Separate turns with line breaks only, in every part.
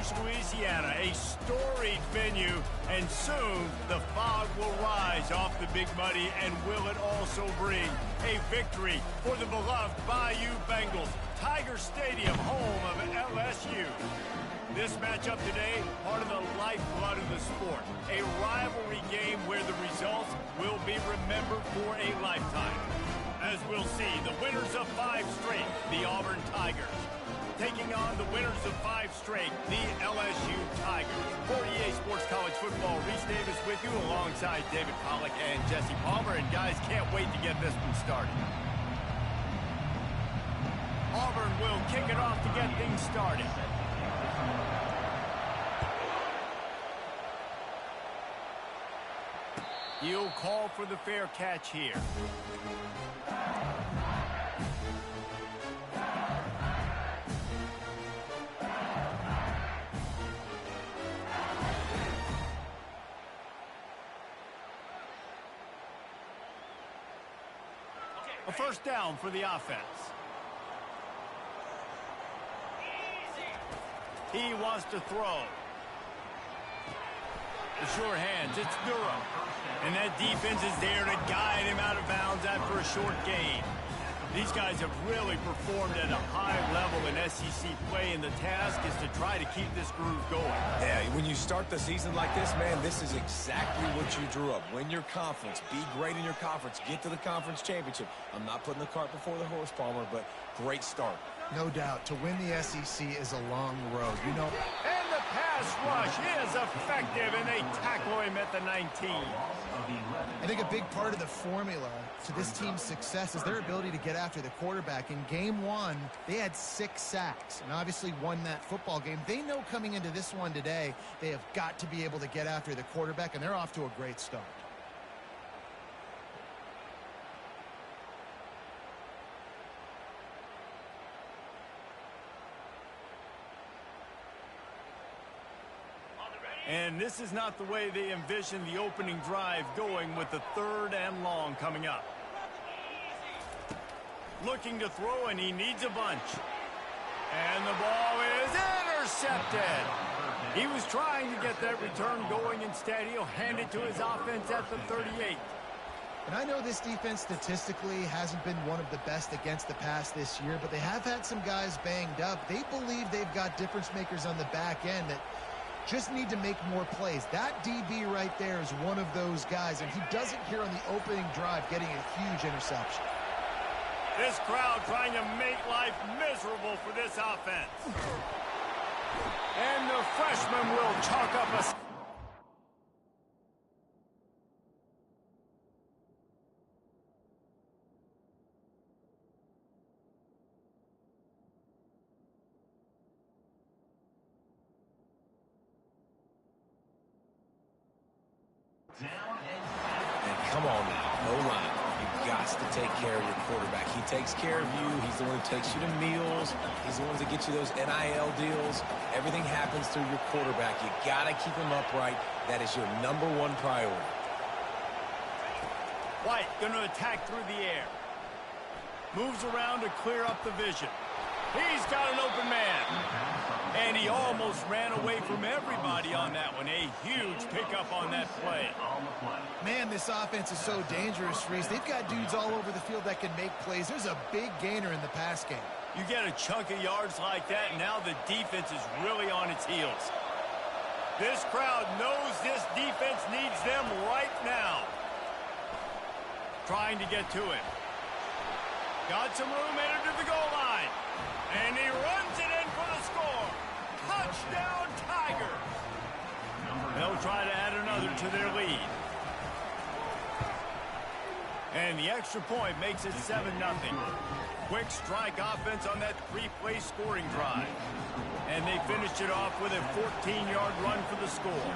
Paris, Louisiana, a storied venue, and soon the fog will rise off the Big Muddy, and will it also bring a victory for the beloved Bayou Bengals, Tiger Stadium, home of LSU. This matchup today, part of the lifeblood of the sport, a rivalry game where the results will be remembered for a lifetime. As we'll see, the winners of 5 straight, the Auburn Tigers, taking on the winners of 5 straight, the LSU Tigers. For EA Sports College Football, Reese Davis with you alongside David Pollack and Jesse Palmer. And guys, can't wait to get this one started. Auburn will kick it off to get things started. He'll call for the fair catch here. A first down for the offense. He wants to throw. The sure hands, it's Durham. And that defense is there to guide him out of bounds after a short gain. These guys have really performed at a high level in SEC play, and the task is to try to keep this groove going.
Yeah, when you start the season like this, man, this is exactly what you drew up. Win your conference, be great in your conference, get to the conference championship. I'm not putting the cart before the horse, Palmer, but great start.
No doubt. To win the SEC is a long road. You know.
And the pass rush is effective, and they tackle him at the 19.
I think a big part of the formula to this team's success is their ability to get after the quarterback. In game 1, they had 6 sacks and obviously won that football game. They know coming into this one today, they have got to be able to get after the quarterback, and they're off to a great start.
And this is not the way they envisioned the opening drive going, with the 3rd and long coming up. Looking to throw, and he needs a bunch. And the ball is intercepted. He was trying to get that return going. Instead, he'll hand it to his offense at the 38.
And I know this defense statistically hasn't been one of the best against the pass this year, but they have had some guys banged up. They believe they've got difference makers on the back end that just need to make more plays. That DB right there is one of those guys, and he does it here on the opening drive, getting a huge interception.
This crowd trying to make life miserable for this offense. And the freshman will chalk up a...
And come on now, O-line. You've got to take care of your quarterback. He takes care of you. He's the one who takes you to meals. He's the one that gets you those NIL deals. Everything happens through your quarterback. You got to keep him upright. That is your #1 priority.
White going to attack through the air. Moves around to clear up the vision. He's got an open man. And he almost ran away from everybody on that one. A huge pickup on that play.
Man, this offense is so dangerous, Reese. They've got dudes all over the field that can make plays. There's a big gainer in the pass game.
You get a chunk of yards like that, and now the defense is really on its heels. This crowd knows this defense needs them right now. Trying to get to him. Got some room, entered to the goal line. And he runs it in for the score. Touchdown, Tigers. They'll try to add another to their lead. And the extra point makes it 7-0. Quick strike offense on that 3-play scoring drive. And they finished it off with a 14-yard run for the score.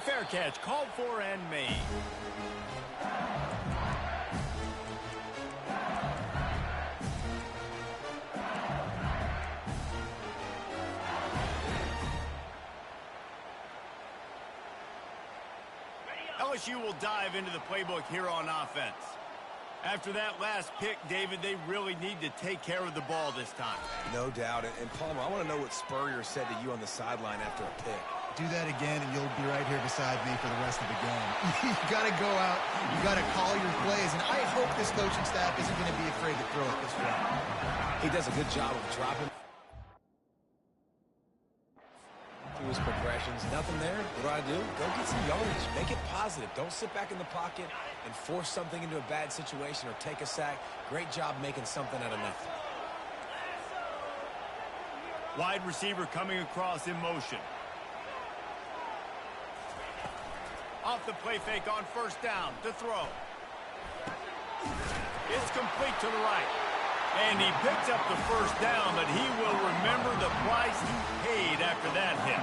Fair catch called for and made. LSU will dive into the playbook here on offense. After that last pick, David, they really need to take care of the ball this time.
No doubt. And Palmer, I want to know what Spurrier said to you on the sideline after a pick.
Do that again, and you'll be right here beside me for the rest of the game. You got to go out. You got to call your plays, and I hope this coaching staff isn't going to be afraid to throw it this way.
He does a good job of dropping through his progressions. Nothing there. What do? Go get some yardage. Make it positive. Don't sit back in the pocket and force something into a bad situation or take a sack. Great job making something out of nothing.
Wide receiver coming across in motion. Off the play fake on first down to throw. It's complete to the right. And he picks up the first down, but he will remember the price he paid after that hit.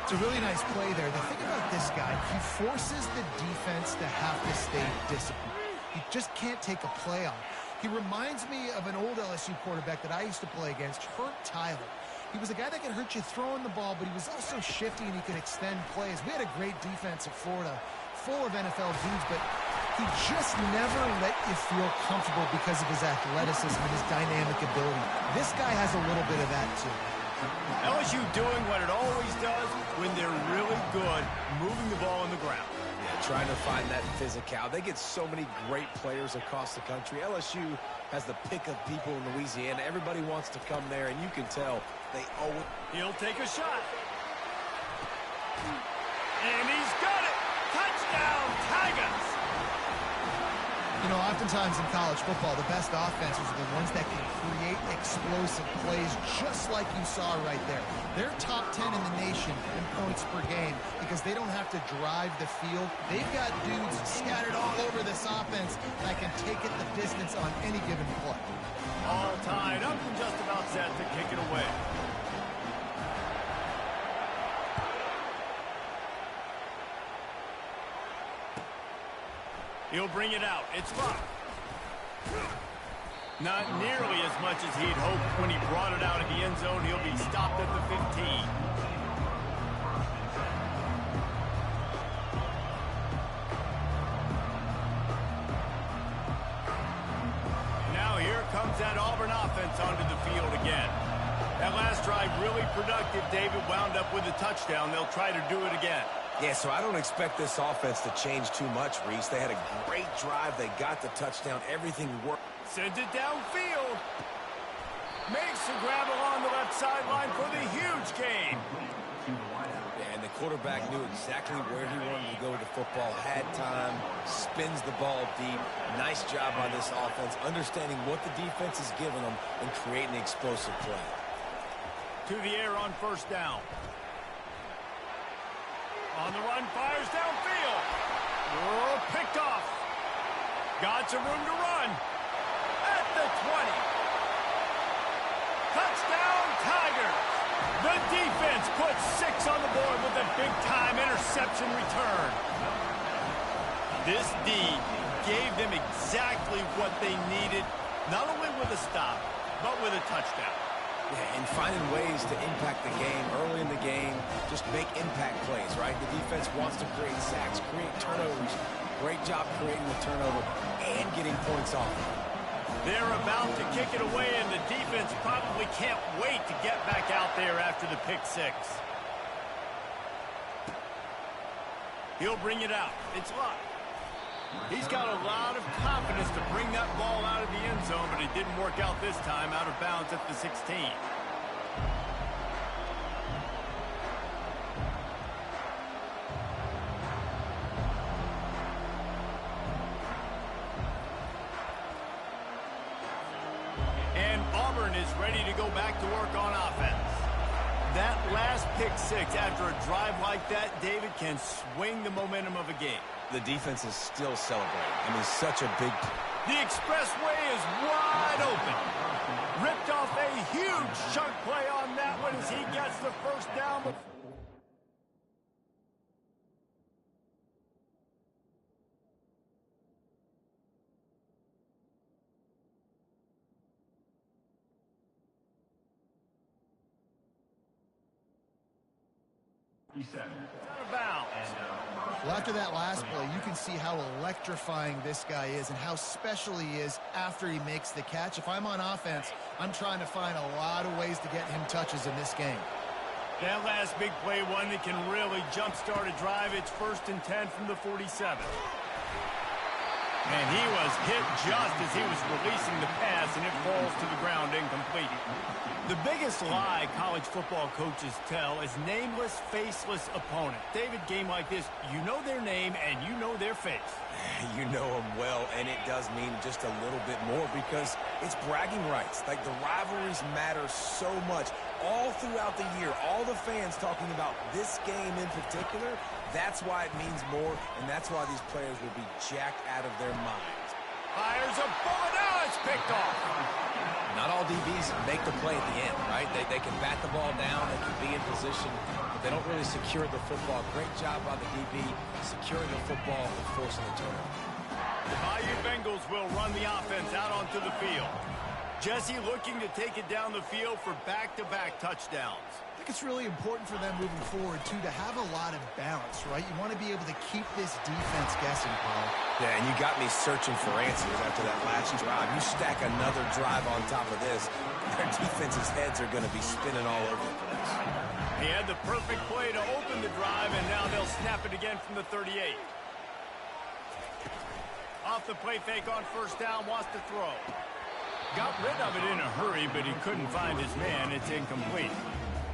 It's a really nice play there. The thing about this guy, he forces the defense to have to stay disciplined. He just can't take a play on. He reminds me of an old LSU quarterback that I used to play against, Hurt Tyler. He was a guy that could hurt you throwing the ball, but he was also shifty and he could extend plays. We had a great defense at Florida, full of NFL dudes, but he just never let you feel comfortable because of his athleticism and his dynamic ability. This guy has a little bit of that, too.
LSU doing what it always does when they're really good, moving the ball on the ground.
Yeah, trying to find that physical. They get so many great players across the country. LSU has the pick of people in Louisiana. Everybody wants to come there, and you can tell they always...
He'll take a shot. And he's got it. Touchdown, Tigers.
You know, oftentimes in college football, the best offenses are the ones that can create explosive plays just like you saw right there. They're top 10 in the nation in points per game because they don't have to drive the field. They've got dudes scattered all over this offense that can take it the distance on any given play.
All tied up and just about set to kick it away. He'll bring it out. It's locked. Not nearly as much as he'd hoped when he brought it out of the end zone. He'll be stopped at the 15. Now here comes that Auburn offense onto the field again. That last drive really productive. David wound up with a touchdown. They'll try to do it again.
Yeah, so I don't expect this offense to change too much, Reese. They had a great drive. They got the touchdown. Everything worked.
Sends it downfield. Makes the grab along the left sideline for the huge gain.
Yeah, and the quarterback knew exactly where he wanted to go with the football. Had time, spins the ball deep. Nice job by this offense, understanding what the defense is giving them and creating an explosive play.
To the air on first down. On the run, fires downfield. Oh, picked off. Got some room to run. At the 20. Touchdown, Tigers. The defense puts 6 on the board with a big-time interception return. This D gave them exactly what they needed, not only with a stop, but with a touchdown.
Yeah, and finding ways to impact the game early in the game, just make impact plays, right? The defense wants to create sacks, create turnovers. Great job creating the turnover and getting points off.
They're about to kick it away, and the defense probably can't wait to get back out there after the pick 6. He'll bring it out. It's locked. He's got a lot of confidence to bring that ball out of the end zone, but it didn't work out this time, out of bounds at the 16. And Auburn is ready to go back to work on offense. That last pick 6 after a drive like that, David, can swing the momentum of a game.
The defense is still celebrating. I mean, such a big...
The expressway is wide open. Ripped off a huge chunk play on that one as he gets the first down. Out of bounds.
Well, after that last play, you can see how electrifying this guy is and how special he is after he makes the catch. If I'm on offense, I'm trying to find a lot of ways to get him touches in this game.
That last big play, one that can really jumpstart a drive. It's 1st and 10 from the 47. And he was hit just as he was releasing the pass, and it falls to the ground incomplete. The biggest lie college football coaches tell is nameless, faceless opponent. David, game like this, you know their name and you know their face.
You know them well, and it does mean just a little bit more because it's bragging rights. Like, the rivalries matter so much. All throughout the year, all the fans talking about this game in particular, that's why it means more, and that's why these players will be jacked out of their minds.
Fires a bullet. Now it's picked off.
Not all DBs make the play at the end, right? They can bat the ball down, they can be in position, but they don't really secure the football. Great job by the DB securing the football and forcing the turnover.
The Bayou Bengals will run the offense out onto the field. Jesse looking to take it down the field for back-to-back touchdowns.
I think it's really important for them moving forward, too, to have a lot of balance, right? You want to be able to keep this defense guessing, Paul.
Yeah, and you got me searching for answers after that last drive. You stack another drive on top of this, their defense's heads are going to be spinning all over the place.
He had the perfect play to open the drive, and now they'll snap it again from the 38. Off the play fake on 1st down, wants to throw. Got rid of it in a hurry, but he couldn't find his man. It's incomplete.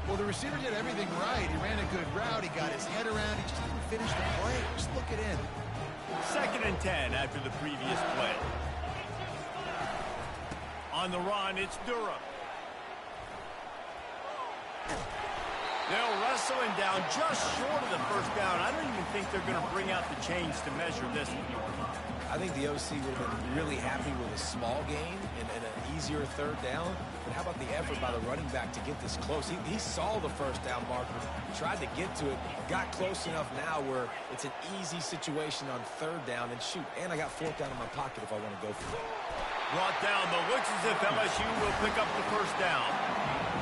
Well, the receiver did everything right. He ran a good route. He got his head around. He just didn't finish the play. Just look it in.
2nd and 10 after the previous play. On the run, it's Durham. They'll wrestle him down just short of the 1st down. I don't even think they're going to bring out the chains to measure this one.
I think the OC would have been really happy with a small gain and an easier 3rd down. But how about the effort by the running back to get this close? He saw the 1st down marker, tried to get to it, got close enough now where it's an easy situation on 3rd down. And shoot, and I got 4th down in my pocket if I want to go for it.
Brought down, but looks as if LSU will pick up the 1st down.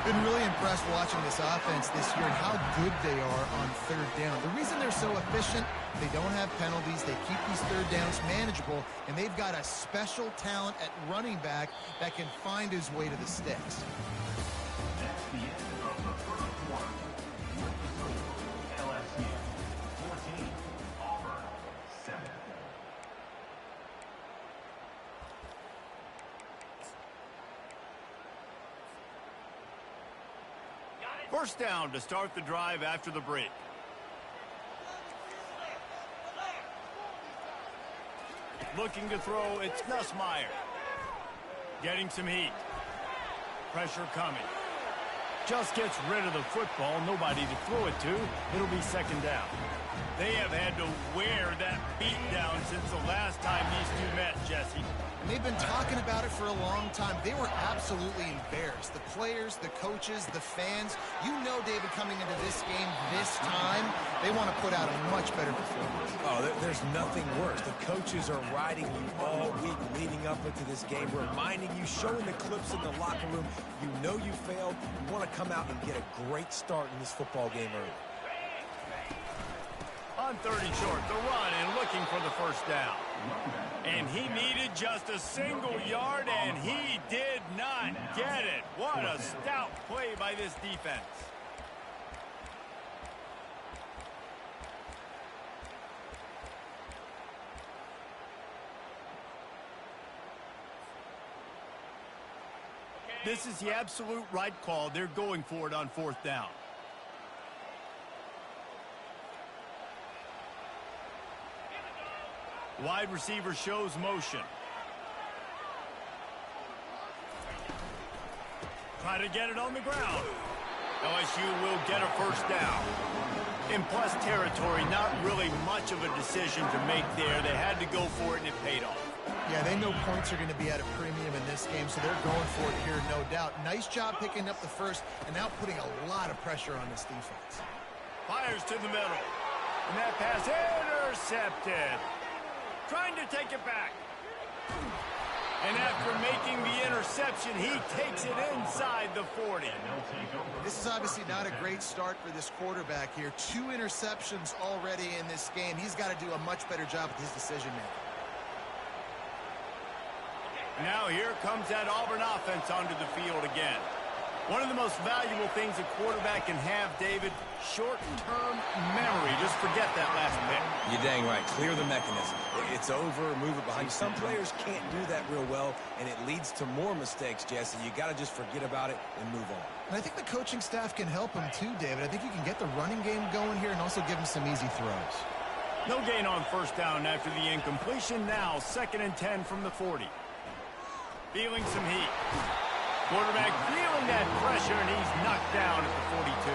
Been really impressed watching this offense this year and how good they are on 3rd down. The reason they're so efficient, they don't have penalties, they keep these 3rd downs manageable, and they've got a special talent at running back that can find his way to the sticks.
That's the end of the first quarter. LSU 14, Auburn 7.
1st down to start the drive after the break. Looking to throw, it's Nussmeier. Getting some heat. Pressure coming. Just gets rid of the football, nobody to throw it to. It'll be 2nd down. They have had to wear that beat down since the last time these two met, Jesse.
And they've been talking about it for a long time. They were absolutely embarrassed. The players, the coaches, the fans. You know, David, coming into this game this time, they want to put out a much better performance.
Oh, there's nothing worse. The coaches are riding you all week leading up into this game, reminding you, showing the clips in the locker room. You know you failed. You want to come out and get a great start in this football game early.
On 30 short, the run and looking for the 1st down. And he needed just a single yard, and he did not get it. What a stout play by this defense. This is the absolute right call. They're going for it on 4th down. Wide receiver shows motion. Try to get it on the ground. LSU will get a 1st down. In plus territory, not really much of a decision to make there. They had to go for it, and it paid off.
Yeah, they know points are going to be at a premium in this game, so they're going for it here, no doubt. Nice job picking up the 1st and now putting a lot of pressure on this defense.
Fires to the middle. And that pass intercepted. Trying to take it back. And after making avoiding the interception. He takes it inside the 40.
This is obviously not a great start for this quarterback here. 2 interceptions already in this game. He's got to do a much better job with his decision-making.
Now here comes that Auburn offense onto the field again. One of the most valuable things a quarterback can have, David, short-term memory. Just forget that last pick.
You're dang right. Clear the mechanism. It's over, move it behind you. Some players can't do that real well, and it leads to more mistakes, Jesse. You got to just forget about it and move on.
And I think the coaching staff can help him too, David. I think you can get the running game going here and also give him some easy throws.
No gain on first down after the incompletion. Now 2nd and 10 from the 40. Feeling some heat. Quarterback feeling that pressure, and he's knocked down at the 42.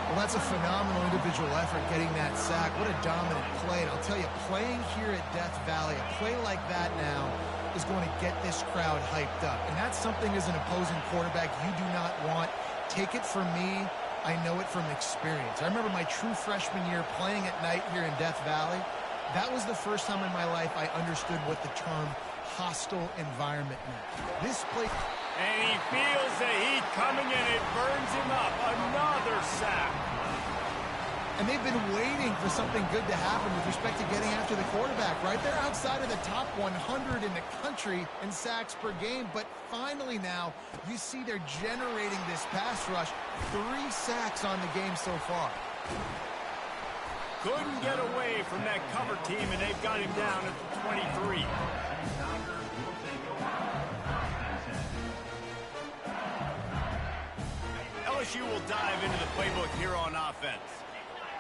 Well, that's a phenomenal individual effort getting that sack. What a dominant play. And I'll tell you, playing here at Death Valley, a play like that now is going to get this crowd hyped up. And that's something as an opposing quarterback you do not want. Take it from me. I know it from experience. I remember my true freshman year playing at night here in Death Valley. That was the first time in my life I understood what the term hostile environment meant. This play...
And he feels the heat coming in. It burns him up. Another sack.
And they've been waiting for something good to happen with respect to getting after the quarterback, right? They're outside of the top 100 in the country in sacks per game. But finally now, you see they're generating this pass rush. 3 sacks on the game so far.
Couldn't get away from that cover team, and they've got him down at the 23. LSU will dive into the playbook here on offense.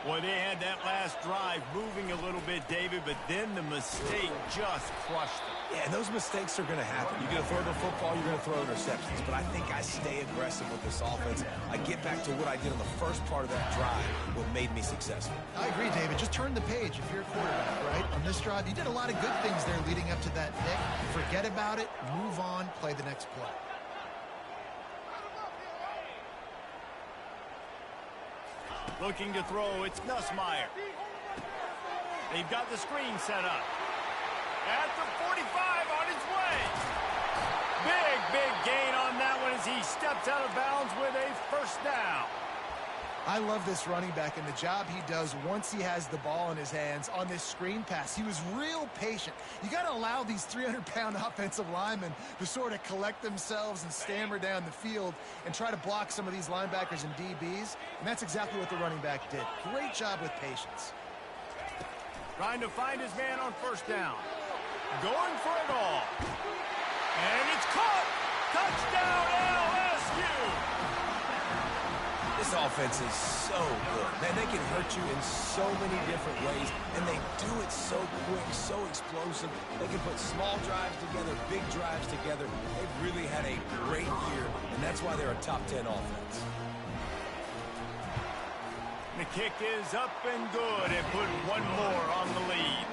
Boy, they had that last drive moving a little bit, David, but then the mistake just crushed them.
Yeah, and those mistakes are going to happen. You're going to throw the football, you're going to throw interceptions. But I think I stay aggressive with this offense. I get back to what I did on the first part of that drive, what made me successful.
I agree, David. Just turn the page if you're a quarterback, right? On this drive, you did a lot of good things there leading up to that pick. Forget about it, move on, play the next play.
Looking to throw, it's Nussmeier. They've got the screen set up. At the 45 on his way. Big gain on that one as he steps out of bounds with a first down.
I love this running back and the job he does once he has the ball in his hands on this screen pass. He was real patient. You got to allow these 300-pound offensive linemen to sort of collect themselves and stammer down the field and try to block some of these linebackers and DBs, and that's exactly what the running back did. Great job with patience.
Trying to find his man on first down. Going for it all. And it's caught. Touchdown, LSU.
This offense is so good. Man, they can hurt you in so many different ways, and they do it so quick, so explosive. They can put small drives together, big drives together. They've really had a great year, and that's why they're a top 10 offense.
The kick is up and good and put one more on the lead.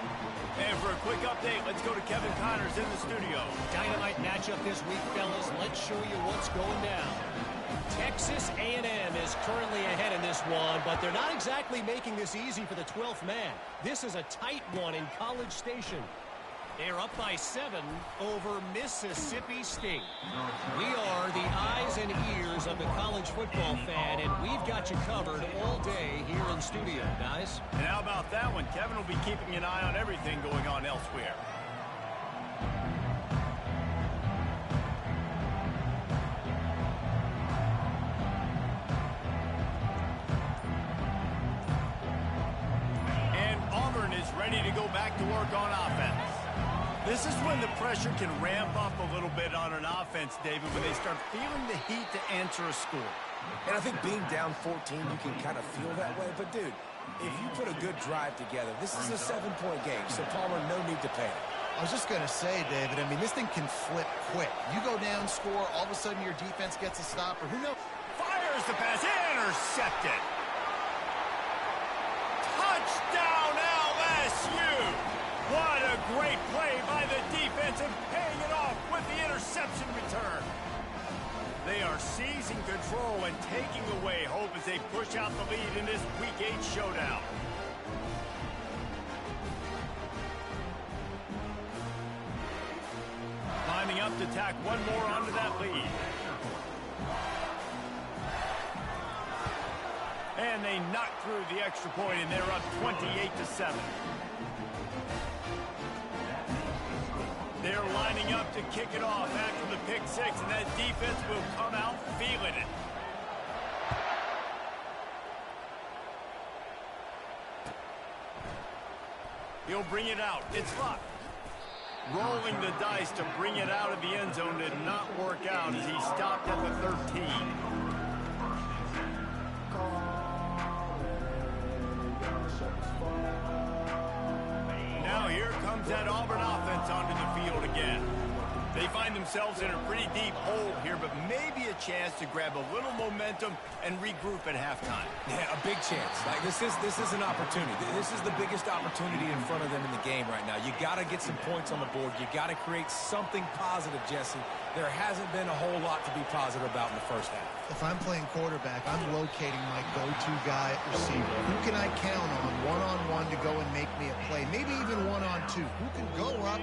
And for a quick update, let's go to Kevin Connors in the studio.
Dynamite matchup this week, fellas. Let's show you what's going down. Texas A&M is currently ahead in this one, but they're not exactly making this easy for the 12th man. This is a tight one in College Station. They're up by 7 over Mississippi State. We are the eyes and ears of the college football fan, and we've got you covered all day here in studio, guys.
And how about that one? Kevin will be keeping an eye on everything going on elsewhere. And Auburn is ready to go back to work on offense. This is when the pressure can ramp up a little bit on an offense, David, when they start feeling the heat to answer a score.
And I think being down 14, you can kind of feel that way. But, dude, if you put a good drive together, this is a 7-point game. So, Palmer, no need to panic.
I was just going to say, David, I mean, this thing can flip quick. You go down, score, all of a sudden your defense gets a stop, or who knows?
Fires the pass, intercepted. Touchdown, LSU. What a great play by the defense and paying it off with the interception return. They are seizing control and taking away hope as they push out the lead in this Week 8 showdown. Climbing up enough to tack one more onto that lead. And they knock through the extra point, and they're up 28-7. They're lining up to kick it off after the pick six, and that defense will come out feeling it. He'll bring it out. It's Luck. Rolling the dice to bring it out of the end zone did not work out as he stopped at the 13. Now here comes that Auburn offense onto the field again. They find themselves in a pretty deep hole here, but maybe a chance to grab a little momentum and regroup at halftime.
Yeah, a big chance. Like this is an opportunity. This is the biggest opportunity in front of them in the game right now. You got to get some points on the board. You got to create something positive, Jesse. There hasn't been a whole lot to be positive about in the first half.
If I'm playing quarterback, I'm locating my go-to guy at receiver. Who can I count on one-on-one to go and make me a play? Maybe even one-on-two. Who can go up,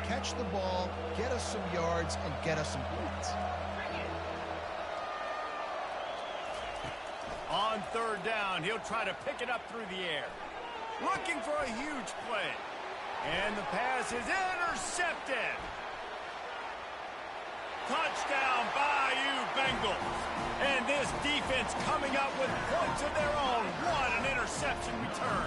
catch the ball, get us some yards, and get us some points?
On third down, he'll try to pick it up through the air. Looking for a huge play. And the pass is intercepted. Touchdown, Bayou Bengals. And this defense coming up with points of their own. What an interception return.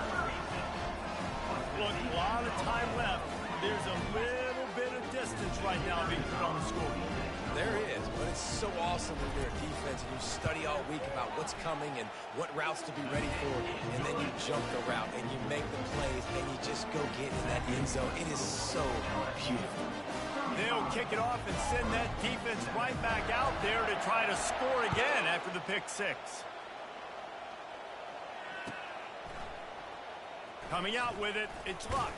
Look, a lot of time left. There's a little bit of distance right now being put on the scoreboard.
There is, but it's so awesome when you're a defense and you study all week about what's coming and what routes to be ready for, and then you jump the route and you make the plays and you just go get in that end zone. It is so beautiful.
They'll kick it off and send that defense right back out there to try to score again after the pick six. Coming out with it, it's Luck.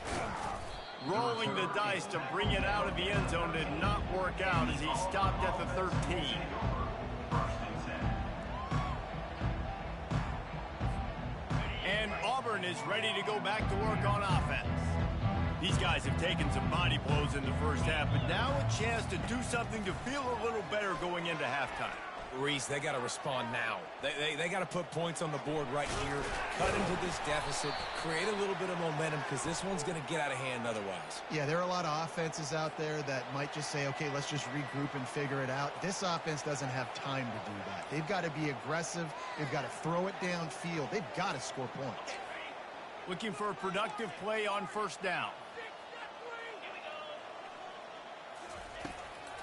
Rolling the dice to bring it out of the end zone did not work out as he stopped at the 13. And Auburn is ready to go back to work on offense. These guys have taken some body blows in the first half, but now a chance to do something to feel a little better going into halftime.
Reese, they got to respond now. They got to put points on the board right here, cut into this deficit, create a little bit of momentum because this one's going to get out of hand otherwise.
Yeah, there are a lot of offenses out there that might just say, okay, let's just regroup and figure it out. This offense doesn't have time to do that. They've got to be aggressive. They've got to throw it downfield. They've got to score points.
Looking for a productive play on first down.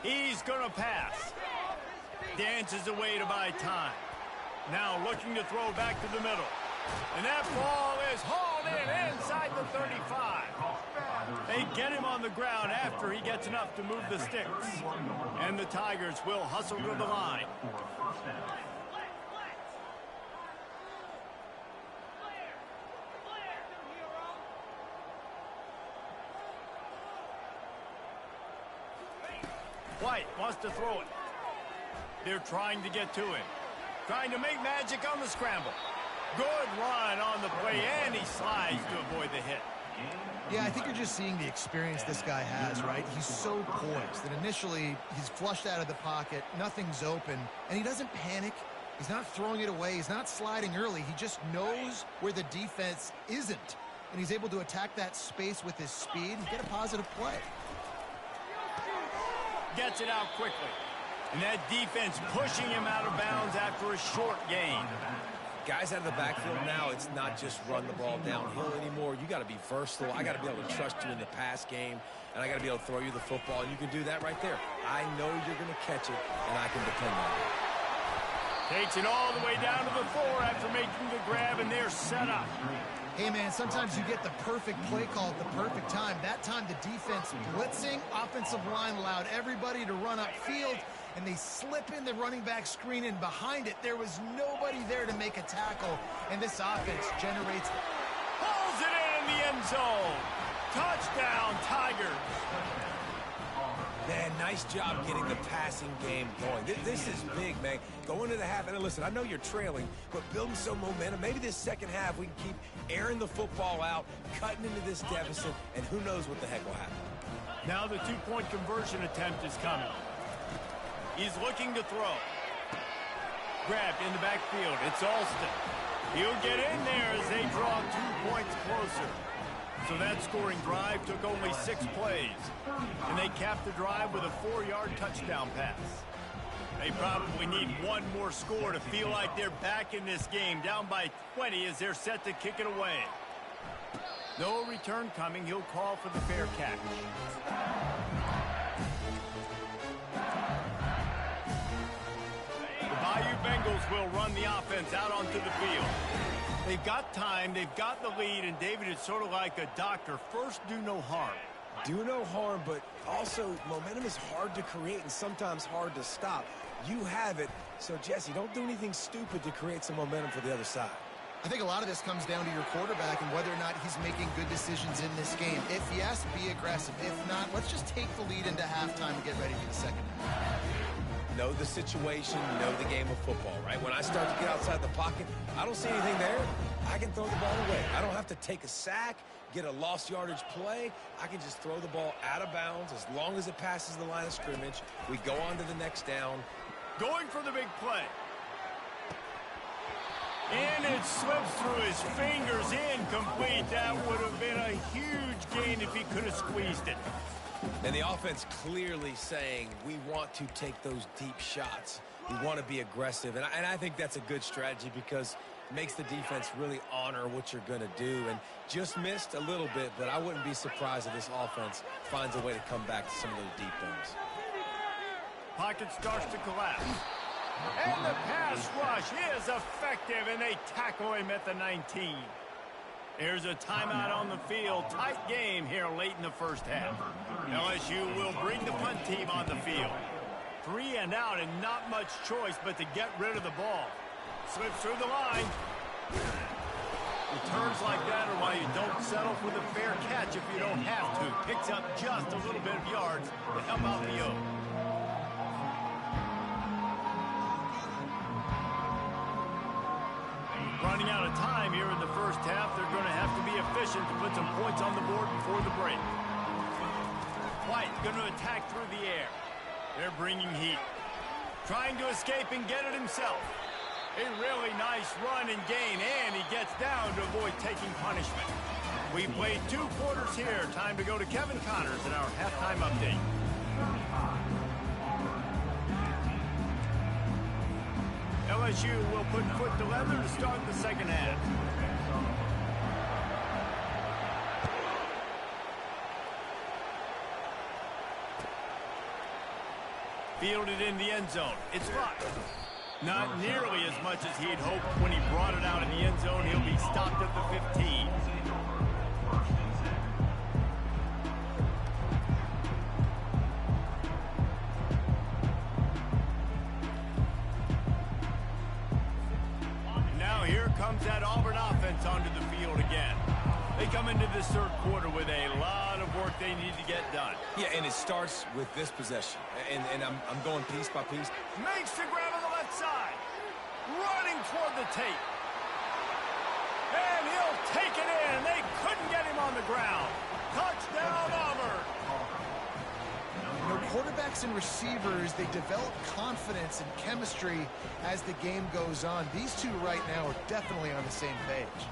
He's going to pass. Dances away to buy time. Now looking to throw back to the middle. And that ball is hauled in inside the 35. They get him on the ground after he gets enough to move the sticks. And the Tigers will hustle to the line. White wants to throw it. They're trying to get to him. Trying to make magic on the scramble. Good run on the play, and he slides to avoid the hit.
Yeah, I think you're just seeing the experience this guy has, right? He's so poised that initially he's flushed out of the pocket, nothing's open, and he doesn't panic. He's not throwing it away. He's not sliding early. He just knows where the defense isn't, and he's able to attack that space with his speed and get a positive play.
Gets it out quickly. And that defense pushing him out of bounds after a short gain.
Guys out of the backfield now, it's not just run the ball downhill anymore. You got to be versatile. I got to be able to trust you in the pass game, and I got to be able to throw you the football, and you can do that right there. I know you're going to catch it, and I can depend on it.
Takes it all the way down to the 4 after making the grab, and they're set up.
Hey, man, sometimes you get the perfect play call at the perfect time. That time the defense blitzing, offensive line allowed everybody to run upfield, and they slip in the running back screen, and behind it, there was nobody there to make a tackle, and this offense generates...
Pulls it in the end zone. Touchdown, Tigers.
Man, nice job getting the passing game going. This is big, man. Go into the half, and listen, I know you're trailing, but building some momentum. Maybe this second half we can keep airing the football out, cutting into this deficit, and who knows what the heck will happen.
Now the two-point conversion attempt is coming. He's looking to throw. Grabbed in the backfield. It's Alston. He'll get in there as they draw 2 points closer. So that scoring drive took only 6 plays. And they capped the drive with a 4-yard touchdown pass. They probably need one more score to feel like they're back in this game, down by 20 as they're set to kick it away. No return coming. He'll call for the fair catch. The Bayou Bengals will run the offense out onto the field. They've got time, they've got the lead, and David is sort of like a doctor. First, do no harm.
Do no harm, but also momentum is hard to create and sometimes hard to stop. You have it, so Jesse, don't do anything stupid to create some momentum for the other side.
I think a lot of this comes down to your quarterback and whether or not he's making good decisions in this game. If he has to be aggressive, if not, let's just take the lead into halftime and get ready for the second half.
Know the situation, know the game of football, right? When I start to get outside the pocket, I don't see anything there. I can throw the ball away. I don't have to take a sack, get a lost yardage play. I can just throw the ball out of bounds as long as it passes the line of scrimmage. We go on to the next down.
Going for the big play. And it slips through his fingers, incomplete. That would have been a huge gain if he could have squeezed it.
And the offense clearly saying, we want to take those deep shots. We want to be aggressive. And I think that's a good strategy because it makes the defense really honor what you're going to do. And just missed a little bit, but I wouldn't be surprised if this offense finds a way to come back to some of those deep things.
Pocket starts to collapse. And the pass rush is effective, and they tackle him at the 19. There's a timeout on the field. Tight game here late in the first half. LSU will bring the punt team on the field. 3 and out and not much choice but to get rid of the ball. Slips through the line. Returns like that are why you don't settle for the fair catch if you don't have to. Picks up just a little bit of yards to help out the O. Running out of time here in the first half. They're going to have to be efficient to put some points on the board before the break. White going to attack through the air. They're bringing heat. Trying to escape and get it himself. A really nice run and gain, and he gets down to avoid taking punishment. We played 2 quarters here. Time to go to Kevin Connors in our halftime update. LSU will put foot to leather to start the second half. Fielded in the end zone. It's blocked. Not nearly as much as he'd hoped when he brought it out in the end zone. He'll be stopped at the 15. Comes that Auburn offense onto the field again. They come into this third quarter with a lot of work they need to get done.
Yeah, and it starts with this possession. And I'm going piece by piece.
Makes the grab on the left side. Running toward the tape. And he'll take it in. They couldn't get him on the ground. Touchdown, Auburn.
You know, quarterbacks and receivers, they develop confidence and chemistry as the game goes on. These two right now are definitely on the same page.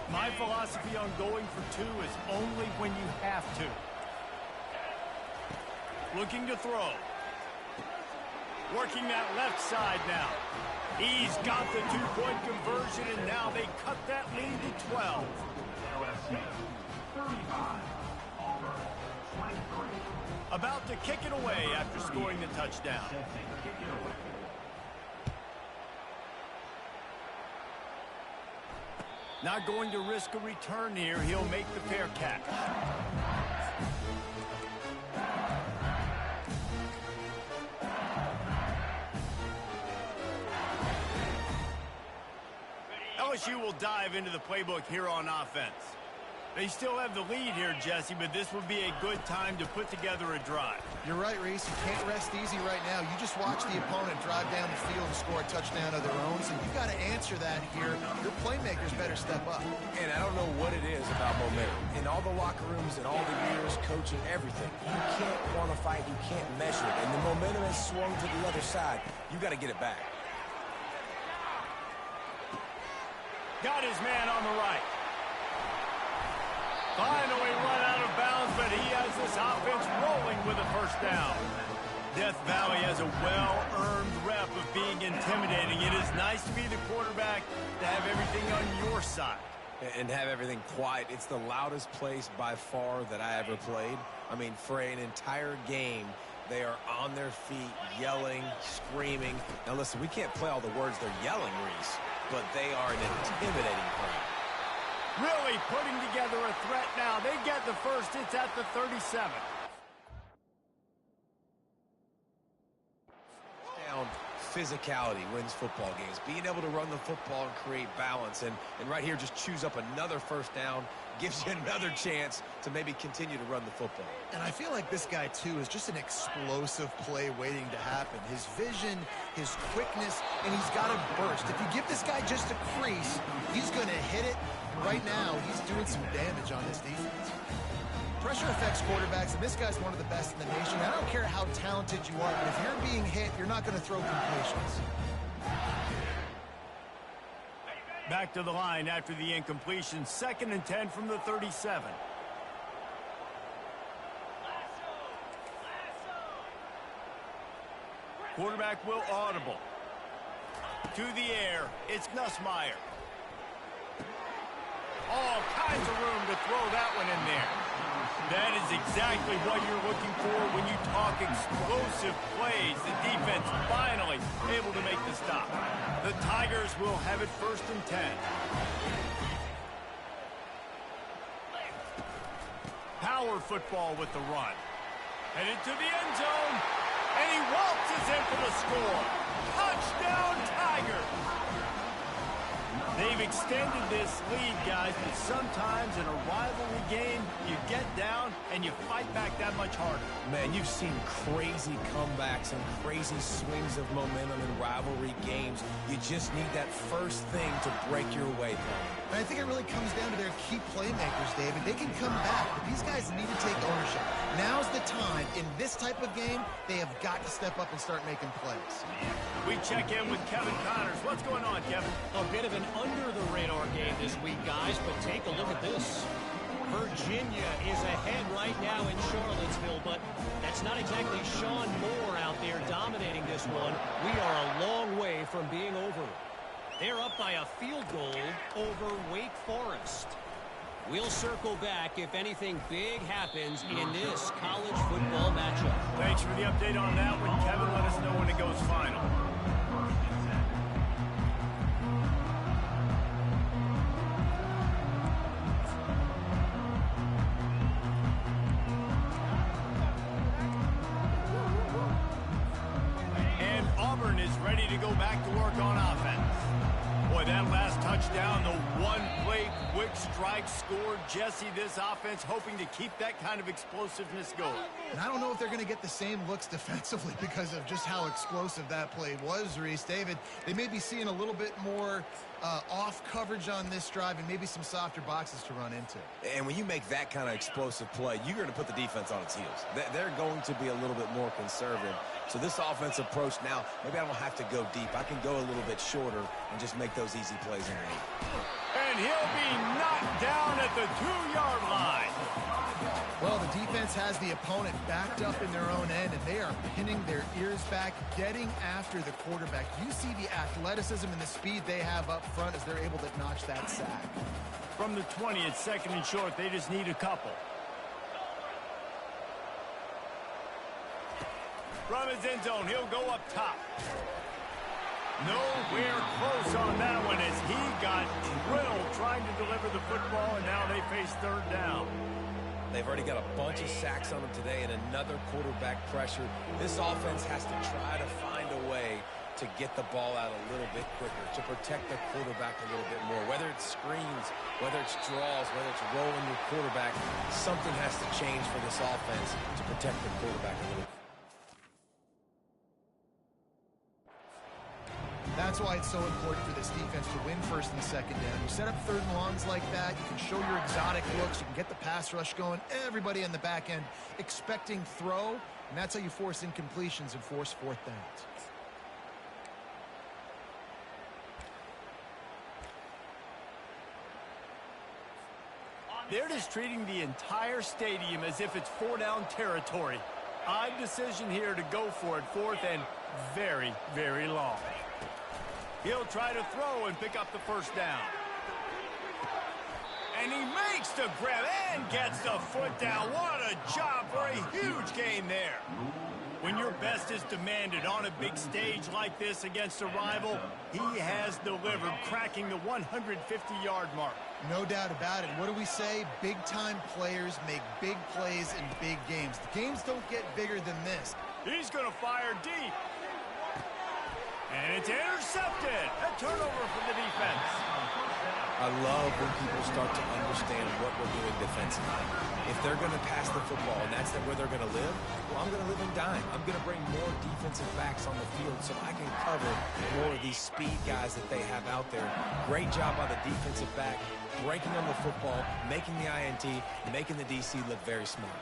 My philosophy on going for 2 is only when you have to. Looking to throw. Working that left side now. He's got the 2-point conversion, and now they cut that lead to 12. About to kick it away after scoring the touchdown. Not going to risk a return here. He'll make the fair catch. LSU will dive into the playbook here on offense. They still have the lead here, Jesse, but this would be a good time to put together a drive.
You're right, Reese. You can't rest easy right now. You just watch the opponent drive down the field and score a touchdown of their own, so you've got to answer that here. Your playmakers better step up.
And I don't know what it is about momentum. In all the locker rooms and all the years, coaching, everything, you can't quantify it, you can't measure it. And the momentum has swung to the other side. You got to get it back.
Got his man on the right. Finally run out of bounds, but he has this offense rolling with a first down. Death Valley has a well-earned rep of being intimidating. It is nice to be the quarterback, to have everything on your side.
And have everything quiet. It's the loudest place by far that I ever played. I mean, for an entire game, they are on their feet, yelling, screaming. Now, listen, we can't play all the words they're yelling, Reese, but they are an intimidating crowd.
Really putting together a threat now. They get the first. It's at the 37.
Down physicality wins football games. Being able to run the football and create balance. And right here, just choose up another first down. Gives you another chance to maybe continue to run the football.
And I feel like this guy, too, is just an explosive play waiting to happen. His vision, his quickness, and he's got a burst. If you give this guy just a crease, he's going to hit it. And right now, he's doing some damage on this defense. Pressure affects quarterbacks, and this guy's one of the best in the nation. I don't care how talented you are, but if you're being hit, you're not going to throw completions.
Back to the line after the incompletion. 2nd and 10 from the 37. Quarterback will audible. To the air. It's Nussmeier. All kinds of room to throw that one in there. That is exactly what you're looking for when you talk explosive plays. The defense finally able to make the stop. The Tigers will have it 1st and 10. Power football with the run. Headed to the end zone. And he waltzes in for the score. Touchdown, Tigers! They've extended this lead, guys, but sometimes in a rivalry game, you get down and you fight back that much harder.
Man, you've seen crazy comebacks and crazy swings of momentum in rivalry games. You just need that first thing to break your way, Tony.
And I think it really comes down to their key playmakers, David. They can come back, but these guys need to take ownership. Now's the time. In this type of game, they have got to step up and start making plays.
We check in with Kevin Connors. What's going on, Kevin?
A bit of an under-the-radar game this week, guys, but take a look at this. Virginia is ahead right now in Charlottesville, but that's not exactly Sean Moore out there dominating this one. We are a long way from being over. They're up by a field goal over Wake Forest. We'll circle back if anything big happens in this college football matchup.
Thanks for the update on that one, Kevin. Let us know when it goes final. And Auburn is ready to go back to work on offense. Boy, that last touchdown, the one-play quick strike scored. Jesse, this offense hoping to keep that kind of explosiveness going.
And I don't know if they're going to get the same looks defensively because of just how explosive that play was, Reese. David, they may be seeing a little bit more off coverage on this drive and maybe some softer boxes to run into.
And when you make that kind of explosive play, you're going to put the defense on its heels. They're going to be a little bit more conservative. So this offense approach now, maybe I don't have to go deep. I can go a little bit shorter and just make those easy plays in the lead.
And he'll be knocked down at the 2-yard line.
Well, the defense has the opponent backed up in their own end, and they are pinning their ears back, getting after the quarterback. You see the athleticism and the speed they have up front as they're able to notch that sack.
From the 20, it's 2nd and short. They just need a couple. From his end zone, he'll go up top. Nowhere close on that one as he got drilled trying to deliver the football, and now they face 3rd down.
They've already got a bunch of sacks on them today and another quarterback pressure. This offense has to try to find a way to get the ball out a little bit quicker, to protect the quarterback a little bit more. Whether it's screens, whether it's draws, whether it's rolling your quarterback, something has to change for this offense to protect the quarterback a little bit.
That's why it's so important for this defense to win first and second down. You set up third and longs like that, you can show your exotic looks, you can get the pass rush going, everybody on the back end expecting throw, and that's how you force incompletions and force fourth downs.
They're just treating the entire stadium as if it's four-down territory. Odd decision here to go for it, fourth and very, very long. He'll try to throw and pick up the first down. And he makes the grab and gets the foot down. What a job for a huge gain there. When your best is demanded on a big stage like this against a rival, he has delivered, cracking the 150-yard mark.
No doubt about it. What do we say? Big-time players make big plays in big games. The games don't get bigger than this.
He's going to fire deep. And it's intercepted. A turnover for the defense.
I love when people start to understand what we're doing defensively. If they're going to pass the football and that's where they're going to live, well, I'm going to live in dime. I'm going to bring more defensive backs on the field so I can cover more of these speed guys that they have out there. Great job by the defensive back, breaking on the football, making the INT, making the DC look very smart.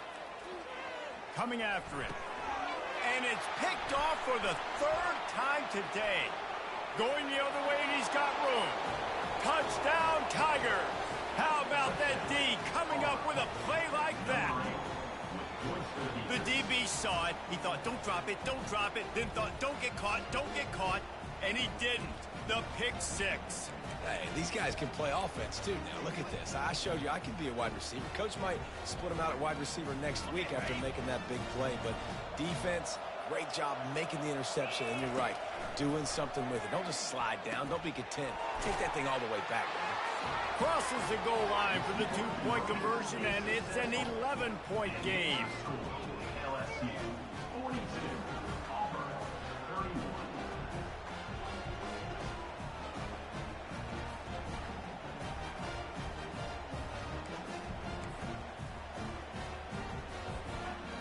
Coming after it. And it's picked off for the third time today. Going the other way, and he's got room. Touchdown, Tiger. How about that D coming up with a play like that? The DB saw it. He thought, don't drop it, don't drop it. Then thought, don't get caught, don't get caught. And he didn't. The pick six.
Hey, these guys can play offense, too. Now, look at this. I showed you I can be a wide receiver. Coach might split him out at wide receiver next week after making that big play. But defense, great job making the interception. And you're right, doing something with it. Don't just slide down. Don't be content. Take that thing all the way back, man.
Crosses the goal line for the two-point conversion, and it's an 11-point game.
LSU 42, Auburn 31.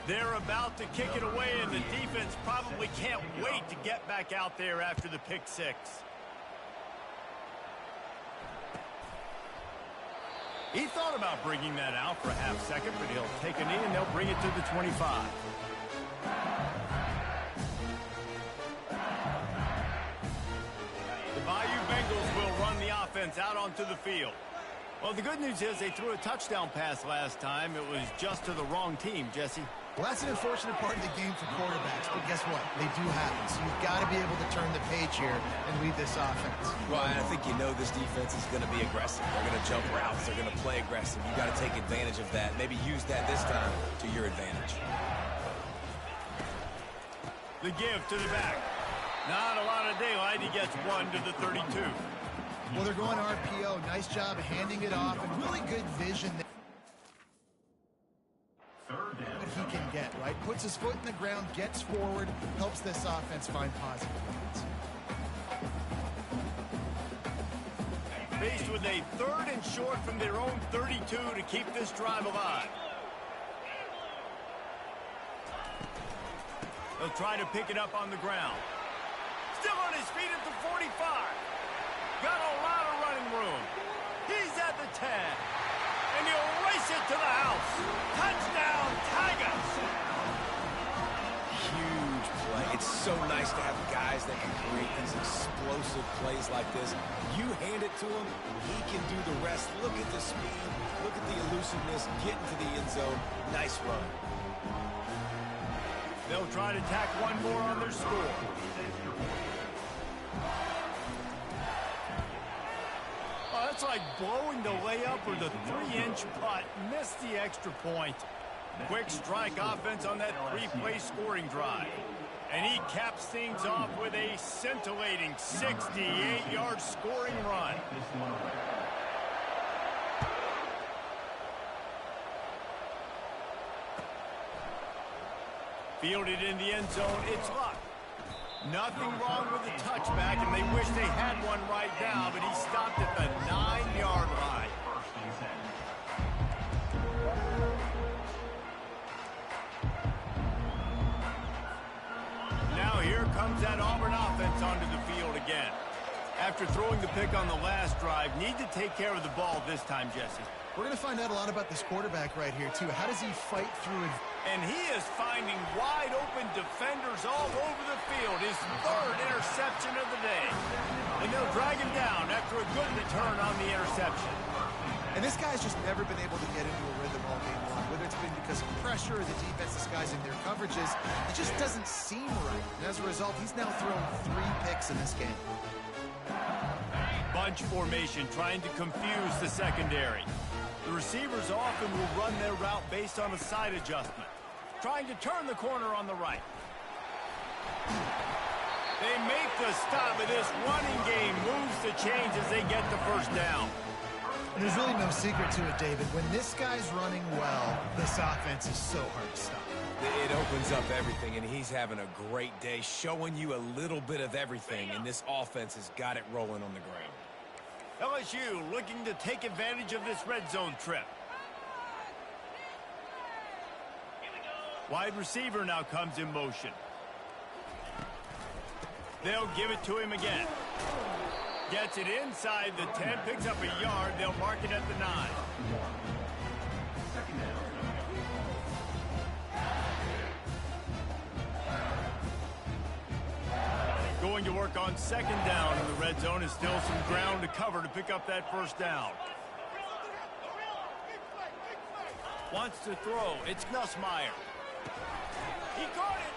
They're about to kick it away, and the defense probably can't wait to get back out there after the pick six. He thought about bringing that out for a half second, but he'll take a knee, and they'll bring it to the 25. The Bayou Bengals will run the offense out onto the field. Well, the good news is they threw a touchdown pass last time. It was just to the wrong team, Jesse.
Well, that's an unfortunate part of the game for quarterbacks, but guess what? They do happen, so you've got to be able to turn the page here and lead this offense.
Well, I think you know this defense is going to be aggressive. They're going to jump routes. They're going to play aggressive. You've got to take advantage of that. Maybe use that this time to your advantage.
The give to the back. Not a lot of daylight. He gets one to the 32.
Well, they're going RPO. Nice job handing it off, and really good vision there. What he can get, right? Puts his foot in the ground, gets forward, helps this offense find positive points.
Faced with a third and short from their own 32 to keep this drive alive. They'll try to pick it up on the ground. Still on his feet at the 45. Got a lot of running room. He's at the 10. And he'll race it to the house. Touchdown, Tigers!
Huge play. It's so nice to have guys that can create these explosive plays like this. You hand it to him, he can do the rest. Look at the speed. Look at the elusiveness. Get into the end zone. Nice run.
They'll try to tack one more on their score. Oh, that's like blowing the layup or the 3-inch putt. Missed the extra point. Quick strike offense on that three-play scoring drive. And he caps things off with a scintillating 68-yard scoring run. Fielded in the end zone, it's Luck. Nothing wrong with the touchback, and they wish they had one right now, but he stopped at the 9-yard line. Now here comes that Auburn offense onto the field again. After throwing the pick on the last drive, need to take care of the ball this time, Jesse.
We're going to find out a lot about this quarterback right here, too. How does he fight through it?
And he is finding wide-open defenders all over the field. His third interception of the day. And they'll drag him down after a good return on the interception.
And this guy's just never been able to get into a rhythm all game long. Whether it's been because of pressure or the defense disguising their coverages, it just doesn't seem right. And as a result, he's now thrown 3 picks in this game.
Bunch formation trying to confuse the secondary. The receivers often will run their route based on a side adjustment. Trying to turn the corner on the right. They make the stop, but this running game moves the chains as they get the first down.
There's really no secret to it, David. When this guy's running well, this offense is so hard to stop.
It opens up everything, and he's having a great day, showing you a little bit of everything, and this offense has got it rolling on the ground.
LSU looking to take advantage of this red zone trip. Wide receiver now comes in motion. They'll give it to him again. Gets it inside the 10, picks up a yard. They'll mark it at the 9. Going to work on second down in the red zone, and still some ground to cover to pick up that first down. Wants to throw. It's Nussmeier. He caught it.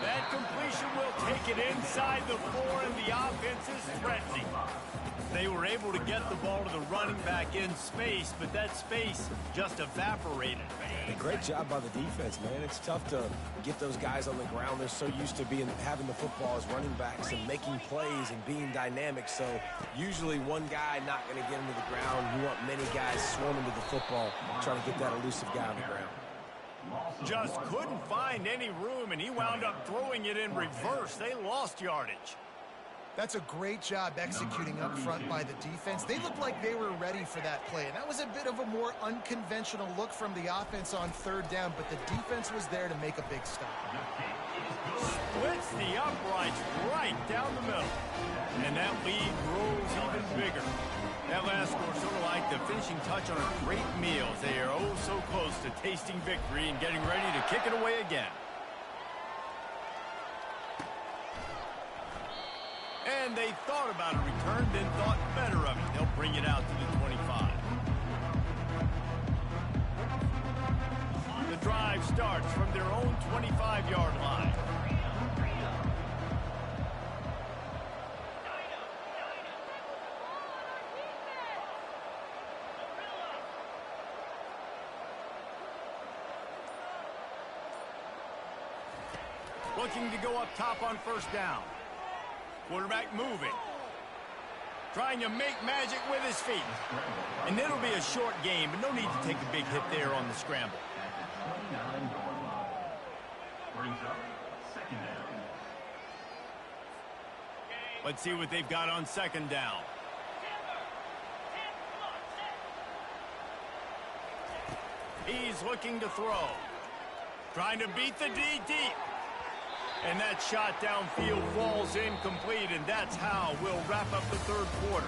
That completion will take it inside the 4, and the offense is threatening. They were able to get the ball to the running back in space, but that space just evaporated.
A great job by the defense, man. It's tough to get those guys on the ground. They're so used to having the football as running backs and making plays and being dynamic. So usually one guy not going to get into the ground. You want many guys swarming to the football, trying to get that elusive guy on the ground.
Just couldn't find any room, and he wound up throwing it in reverse. They lost yardage.
That's a great job executing up front by the defense. They looked like they were ready for that play, and that was a bit of a more unconventional look from the offense on third down, but the defense was there to make a big stop.
Splits the uprights right down the middle, and that lead grows even bigger. That last score sort of like the finishing touch on a great meal. They are oh so close to tasting victory and getting ready to kick it away again. And they thought about a return, then thought better of it. They'll bring it out to the 25. The drive starts from their own 25-yard line. Looking to go up top on first down. Quarterback moving. Trying to make magic with his feet. And it'll be a short game, but no need to take a big hit there on the scramble. Let's see what they've got on second down. He's looking to throw. Trying to beat the D deep. And that shot downfield falls incomplete, and that's how we'll wrap up the third quarter.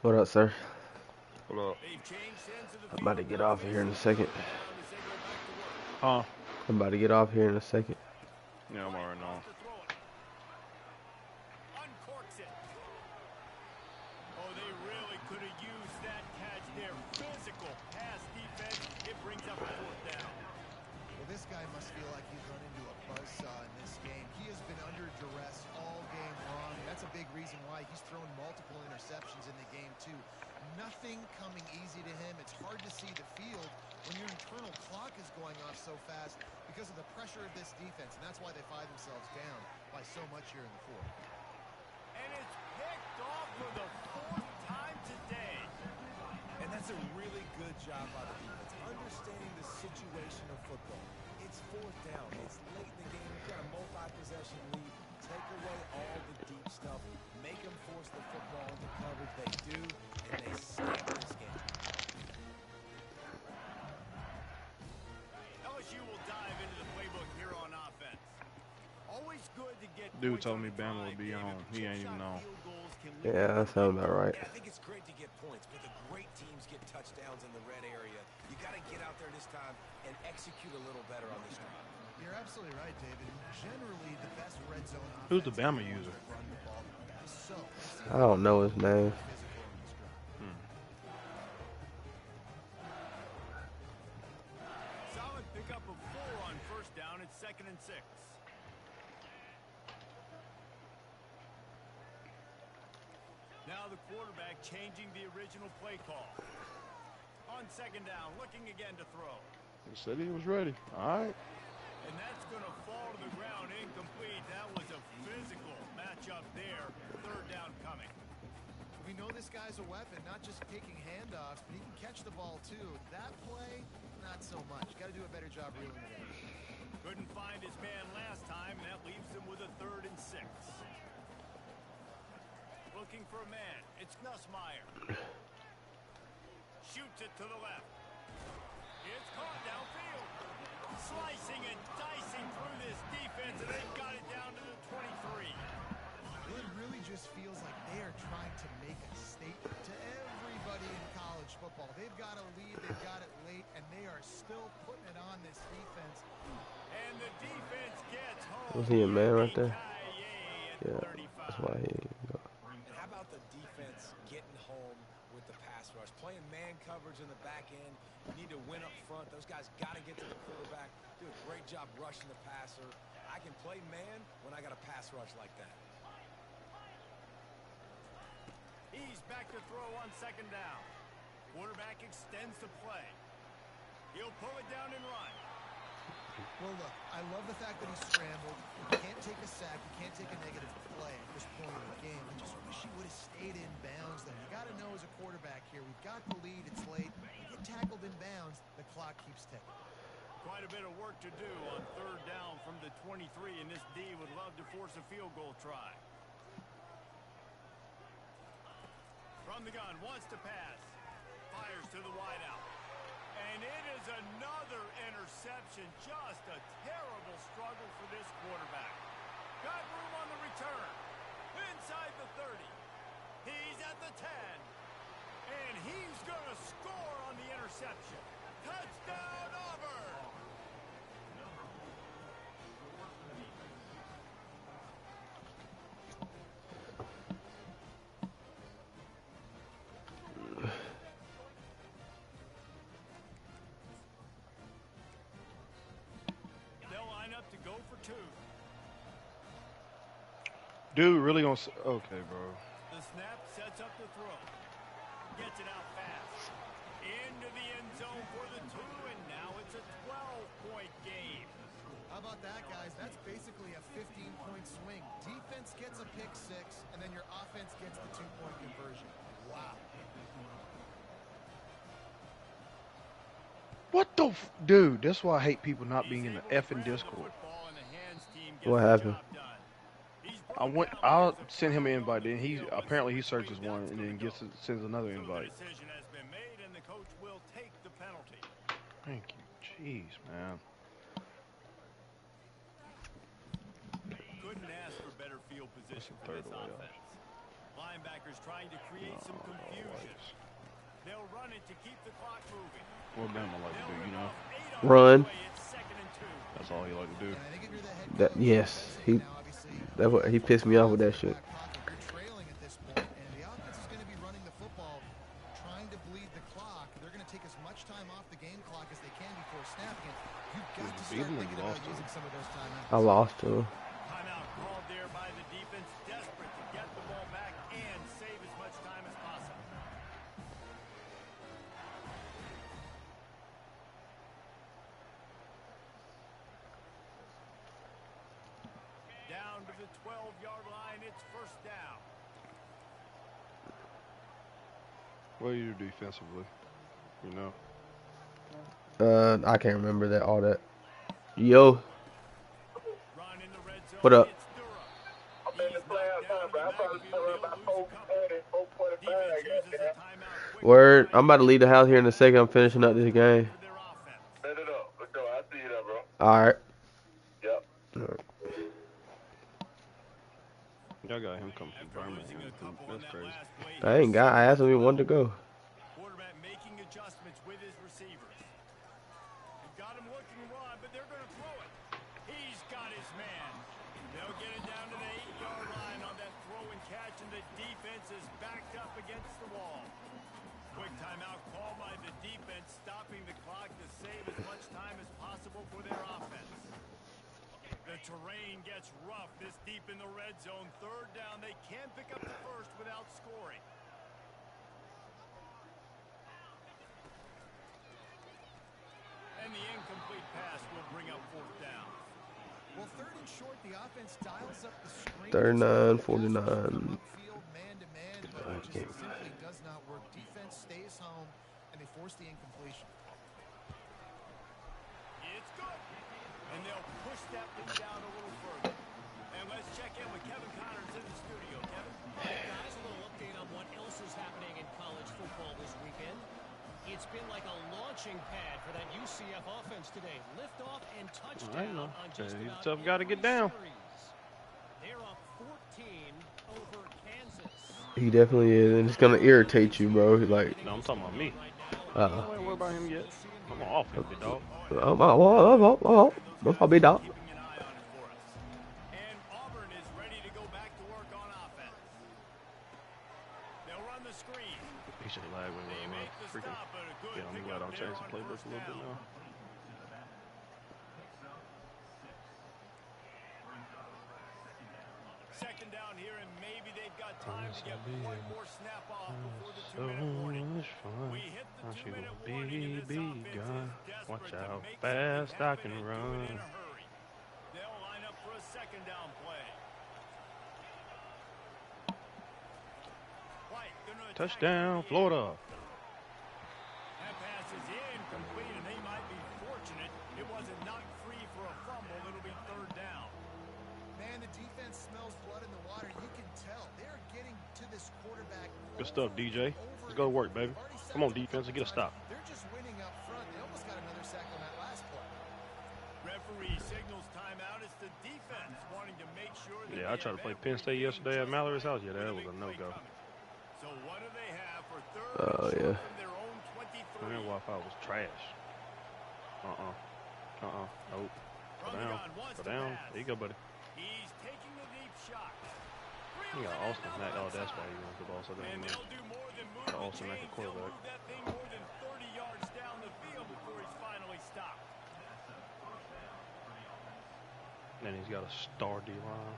What up, sir?
Hold up.
I'm about to get off here in a second.
Huh?
I'm about to get off here in a second.
Yeah, I'm already know.
This guy must feel like he's run into a buzzsaw in this game. He has been under duress all game long. That's a big reason why he's thrown multiple interceptions in the game, too. Nothing coming easy to him. It's hard to see the field when your internal clock is going off so fast because of the pressure of this defense, and that's why they find themselves down by so much here in the fourth.
And it's picked off for the fourth time today.
And that's a really good job by the defense, understanding the situation of football. It's fourth down. It's late in the game. You've got a multi-possession lead. Take away all the deep stuff. Make them force the football into coverage. They do, and they stamp this game.
LSU will dive into the playbook here on offense. Always good to get
Dude
points
told
on
me
the
Bama
drive,
would be
David.
on. He ain't even on.
Field goals can lead
Yeah,
to
that sounds about right.
Yeah, I think it's great to get points, but the great teams get touchdowns in the red area. You got to get out there this time and execute a little better on this drive.
You're absolutely right, David. Generally, the best red zone offense
Who's the Bama user?
run the ball the best. So, let's see
I don't know his name.
physical in this drive.
Solid pickup of 4 on first down. It's 2nd and 6. Now the quarterback changing the original play call. On 2nd down, looking again to throw.
He said he was ready. All right.
And that's going to fall to the ground incomplete. That was a physical matchup there. 3rd down coming.
We know this guy's a weapon, not just taking handoffs, but he can catch the ball too. That play, not so much. Got to do a better job reeling it in.
Couldn't find his man last time, and that leaves him with a 3rd and 6. Looking for a man. It's Nussmeier. Shoots it to the left. It's caught downfield. Slicing and dicing through this defense, and they've got it down to the 23.
It really just feels like they are trying to make a statement to everybody in college football. They've got a lead, they've got it late, and they are still putting it on this defense.
And the defense gets home.
Was he a man right there?
Ncaa
Yeah,
at 35.
that's why he.
And how about the defense getting home with the pass rush? Playing man coverage in the back end. You need to win up front. Those guys got to get to the quarterback. Do a great job rushing the passer. I can play man when I got a pass rush like that.
He's back to throw on 2nd down. Quarterback extends the play. He'll pull it down and run.
Well, look, I love the fact that he scrambled. You can't take a sack. You can't take a negative play at this point in the game. I just wish he would have stayed in bounds there. You got to know as a quarterback here, we've got the lead. It's late. You get tackled in bounds, the clock keeps ticking.
Quite a bit of work to do on 3rd down from the 23, and this D would love to force a field goal try. From the gun, wants to pass. Fires to the wideout. And it is another interception. Just a terrible struggle for this quarterback. Got room on the return. Inside the 30. He's at the 10. And he's going to score on the interception. Touchdown, Auburn! They'll line up to go for 2.
Dude, really gonna. Okay, bro.
The snap sets up the throw. Gets it out fast. Into the end zone for the 2, and now it's a 12-point game.
How about that, guys? That's basically a 15-point swing. Defense gets a pick 6, and then your offense gets the 2-point conversion. Wow.
What the dude? That's why I hate people not being in the effing Discord.
What happened?
I'll send him an invite. Then he apparently he searches one and then sends another invite.
Decision has been made, and the coach will take the penalty.
Thank you, jeez, man.
Couldn't ask for better field position for
third
this
away,
offense. Linebackers trying to create some confusion. They'll run it to keep the clock moving.
What Bama like to do, you know?
Run.
It's 2nd and 2.
That's all he like to do.
And I think if you're the head
That
coach,
yes, he.
now, obviously,
That what he pissed me off with that shit.
You're trailing at this point, and the offense is going to be running the football, trying to bleed the clock. They're going to take as much time off the game clock as they can before snapping it. You've got to start thinking about using some of those timeouts.
I lost to him.
Timeout called there by the defense, desperate to get the ball back and save as much time as possible. Down to the 12-yard line, it's 1st down.
What do you do defensively? You know.
I can't remember that all that. Yo, what up? Word. I'm about to leave the house here in a second. I'm finishing up this game.
Set it up. Let's go. I see you there, bro.
All right.
Yep.
All right.
Y'all got him coming from Birmingham. That's crazy.
I ain't got. I asked him if he wanted to go.
Quarterback making adjustments with his receivers. They've got him looking raw, but they're going to throw it. He's got his man. They'll get it down to the 8-yard line on that throw and catch, and the defense is backed up against the wall. Quick timeout call by the defense, stopping the clock to save as much time as possible for their offense. The terrain gets rough this deep in the red zone. Third down, they can pick up the first without scoring. And the incomplete pass will bring up fourth down.
Well, third and short, the offense dials up the screen.
39, 49.
Upfield, man-to-man, but it just simply does not work. Defense stays home, and they force the incompletion.
It's good. And they'll push that thing down a little further. And let's check in with Kevin Connors in the studio. Kevin?
Guys, a little update on what else is happening in college football this weekend. It's been like a launching pad for that UCF offense today. Liftoff and touchdown on just
He's
about
tough guy to get down.
They're up 14 over Kansas.
He definitely is, and it's gonna irritate you, bro. Like,
No, I'm talking about me.
uh,
I ain't worried about him yet. I'm on offense, big dog.
I'll be dog.
Keeping an eye on it for us. And Auburn is ready to go back to work on offense. They'll run the screen.
He should lag when
They
we're
make the
freaking.
stop, but a good
Yeah, I'm glad
pickup
I'm
there
changing
on
the playbook
first
a little bit
down.
now.
Second down here, and maybe they've got time to get one more snap off before the 2-minute warning. We hit the 2-minute warning, and this offense is desperate
Watch
to
how
make
fast
something
I
happen
can
and do it
run.
in a hurry. They'll line up for a second down play. White, gonna attack
Touchdown,
the
Florida.
That pass is incomplete, and they might be fortunate it wasn't knocked free for a fumble. It'll be third down.
Man, the defense smells blood in the water. You can tell. They're getting to this quarterback.
Good stuff, DJ. Let's go to work, baby. Come on, defense, and get a stop.
They're just winning up front. They almost got another sack on that last play.
Referee signals timeout. It's the defense wanting to make sure that
Yeah, I tried to play Penn State yesterday at Mallory's house. Yeah, that was a no-go.
So what do they have for third
Oh,
and short
yeah.
from their own 23?
Man, Wi-Fi was trash. Nope. Go down. Go down. There you go, buddy.
He's taking the deep shot.
You got Austin Mack. Oh, that's why he wants the ball. So
And
then
they'll do more than move the
Austin Mack, the
chains. They'll
quarterback.
move that thing more than 30 yards down the field before he's finally stopped.
And he's got a star D-line.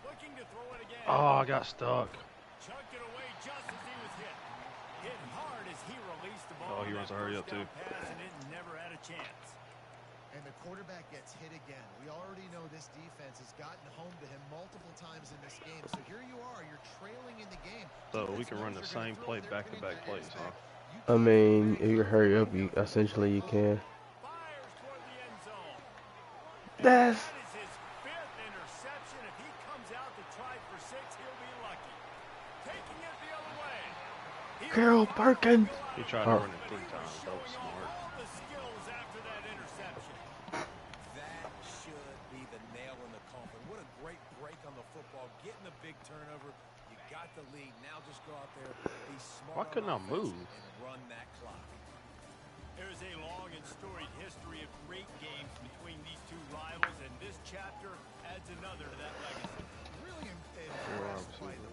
Looking to throw it again.
Oh, I got stuck.
Chucked it away just as he was hit. Hit hard as he released the ball.
Oh, he
on
runs
that
a hurry
first
up, too.
down pass, and it never had a chance.
And the quarterback gets hit again. We already know this defense has gotten home to him multiple times in this game. So here you are. You're trailing in the game.
So we
Defense
can run
knows
the
you're
same
gonna throw
play
it. They're
back-to-back
putting
plays,
their
huh?
hands back.
I mean, if you hurry up, you essentially you can.
Fires toward the end zone.
That's
That is his 5th interception. If he comes out to try for 6, he'll be lucky. Taking it the other way.
Carol Perkins.
He tried to run it 3 times. That was smart.
All the skills after that interception.
That should be the nail in the coffin. What a great break on the football. Getting the big turnover. You got the lead. Now just go out there, be smart.
Why couldn't I
on offense
move?
and run that clock.
There's a long and storied history of great games between these two rivals, and this chapter adds another to that legacy.
Really impressed by the